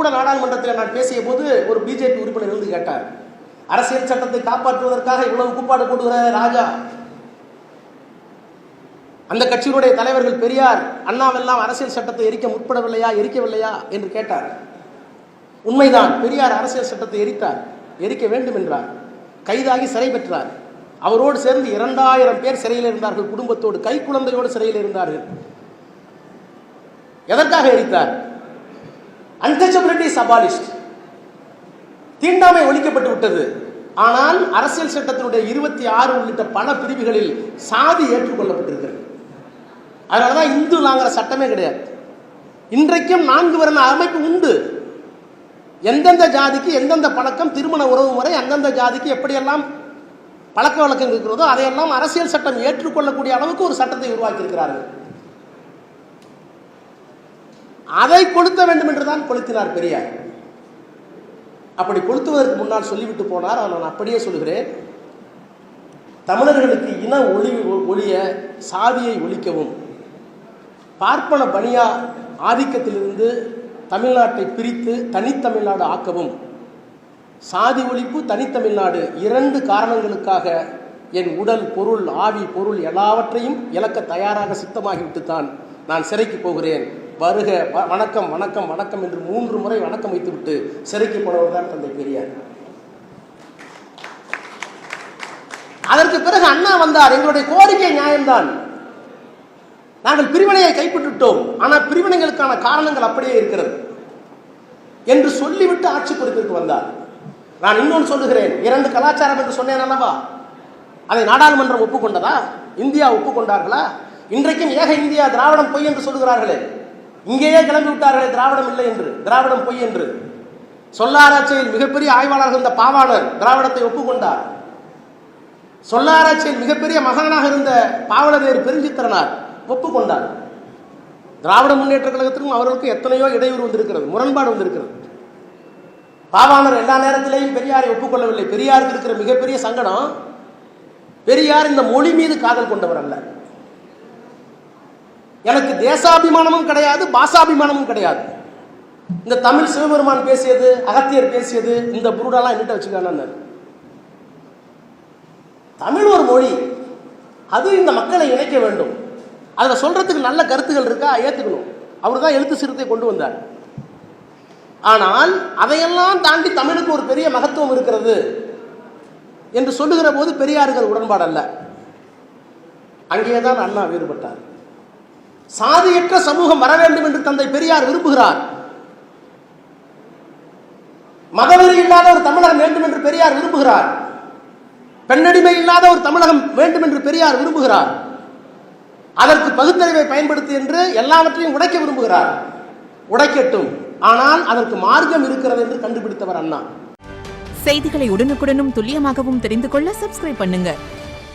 கூட நாடாளுமன்றத்தில் நான் பேசிய போது ஒரு பிஜேபி உறுப்பினர் இருந்து கேட்டார், அரசியல் சட்டத்தை காப்பாற்றுவதற்காக இவ்வளவு கூப்பாடு போடுகிற ராஜா, அந்த கட்சியினுடைய தலைவர்கள் பெரியார் அண்ணாவெல்லாம் அரசியல் சட்டத்தை எரிக்க முற்படவில்லையா, எரிக்கவில்லையா என்று கேட்டார். உண்மைதான், பெரியார் அரசியல் சட்டத்தை எரித்தார், எரிக்க வேண்டும் என்றார், கைதாகி சிறை பெற்றார். அவரோடு சேர்ந்து 2000 பேர் சிறையில் இருந்தார்கள், குடும்பத்தோடு, கை குழந்தையோடு சிறையில் இருந்தார்கள். எதற்காக எரித்தார்? அன்டச்சபிலிட்டி இஸ் அபாலிஷ்ட், தீண்டாமை ஒழிக்கப்பட்டு விட்டது. ஆனால் அரசியல் சட்டத்தினுடைய 26 உள்ளிட்ட பல பிரிவுகளில் சாதி ஏற்றுக்கொள்ளப்பட்டிருக்கிறது. அதனாலதான் இந்து நாங்கிற சட்டமே கிடையாது. இன்றைக்கும் 4 வர்ண அமைப்பு உண்டு. எந்தெந்த ஜாதிக்கு எந்தெந்த பழக்கம், திருமண உறவு முறை, அந்தந்த ஜாதிக்கு எப்படியெல்லாம் பழக்க வழக்கம் இருக்கிறதோ அதையெல்லாம் அரசியல் சட்டம் ஏற்றுக்கொள்ளக்கூடிய அளவுக்கு ஒரு சட்டத்தை உருவாக்கி இருக்கிறார்கள். அதை கொளுத்த வேண்டும் என்றுதான் கொளுத்தினார் பெரியார். அப்படி கொளுத்துவதற்கு முன்னால் சொல்லிவிட்டு போனார். நான் அப்படியே சொல்கிறேன், தமிழர்களுக்கு இன ஒழிய சாதியை ஒழிக்கவும், பார்ப்பன பனியா ஆதிக்கத்திலிருந்து தமிழ்நாட்டை பிரித்து தனித்தமிழ்நாடு ஆக்கவும், சாதி ஒழிப்பு, தனித்தமிழ்நாடு 2 காரணங்களுக்காக என் உடல், பொருள், ஆவி, பொருள் எல்லாவற்றையும் இழக்க தயாராக சித்தமாகிவிட்டுத்தான் நான் சிறைக்கு போகிறேன். வருக, வணக்கம் வணக்கம் வணக்கம் என்று 3 முறை வணக்கம் வைத்துவிட்டு சிறைக்கு போனவர் தான் தந்தை பெரியார். அதற்கு பிறகு அண்ணா வந்தார். எங்களுடைய கோரிக்கை நியாயம்தான். நாங்கள் பிரிவினையை கைப்பற்றிட்டோம், ஆனால் பிரிவினைகளுக்கான காரணங்கள் அப்படியே இருக்கிறது என்று சொல்லிவிட்டு ஆட்சி பொறுப்பிற்கு வந்தார். நான் இன்னொன்று சொல்லுகிறேன், 2 கலாச்சாரம் என்று சொன்னேன் அல்லவா, அதை நாடாளுமன்றம் ஒப்புக்கொண்டதா? இந்தியா ஒப்புக்கொண்டார்களா? இன்றைக்கும் ஏக இந்தியா, திராவிடம் பொய் என்று சொல்லுகிறார்களே, இங்கேயே கிளம்பி விட்டார்களே திராவிடம் இல்லை என்று, திராவிடம் பொய் என்று. சொல்லாராய்ச்சியில் மிகப்பெரிய ஆய்வாளர் இருந்த பாவாணர் திராவிடத்தை ஒப்புக்கொண்டார். சொல்லாராய்ச்சியில் மிகப்பெரிய மகானாக இருந்த பாவலரேறு பெருஞ்சித்திரனார் ஒப்புக்கொண்டார். திராவிட முன்னேற்ற கழகத்திற்கும் அவர்களுக்கும் எத்தனையோ இடையூறு வந்திருக்கிறது, முரண்பாடு வந்திருக்கிறது. பாவாணர் எல்லா நேரத்திலேயும் பெரியாரை ஒப்புக்கொள்ளவில்லை. பெரியாருக்கு இருக்கிற மிகப்பெரிய சங்கடம், பெரியார் இந்த மொழி மீது காதல் கொண்டவர் அல்ல. எனக்கு தேசாபிமானமும் கிடையாது, பாஷாபிமானமும் கிடையாது. இந்த தமிழ் சிவபெருமான் பேசியது, அகத்தியர் பேசியது, இந்த புருடெல்லாம் என்னட்ட வச்சுக்கான. தமிழ் ஒரு மொழி, அது இந்த மக்களை இணைக்க வேண்டும். அதில் சொல்றதுக்கு நல்ல கருத்துக்கள் இருக்கா, ஏற்றுக்கணும். அவர் தான் எழுத்து சிறுத்தை கொண்டு வந்தார். ஆனால் அதையெல்லாம் தாண்டி தமிழுக்கு ஒரு பெரிய மகத்துவம் இருக்கிறது என்று சொல்லுகிற போது பெரியார்கள் உடன்பாடு அல்ல. அங்கேதான் அண்ணா வேறுபட்டார். சாதியற்ற சமூகம் வர வேண்டும் என்று தந்தை பெரியார் விரும்புகிறார். மதவெறி இல்லாத ஒரு தமிழகம் வேண்டும் என்று பெரியார் விரும்புகிறார். பெண்ணடிமை இல்லாத ஒரு தமிழகம் வேண்டும் என்று பெரியார் விரும்புகிறார். அதற்கு பகுத்தறிவை பயன்படுத்தி என்று எல்லாவற்றையும் உடைக்க விரும்புகிறார். உடைக்கட்டும், ஆனால் அதற்கு மார்க்கம் இருக்கிறது என்று கண்டுபிடித்தவர் அண்ணா. செய்திகளை உடனுக்குடனும் துல்லியமாகவும் தெரிந்து கொள்ள சப்ஸ்கிரைப் பண்ணுங்க.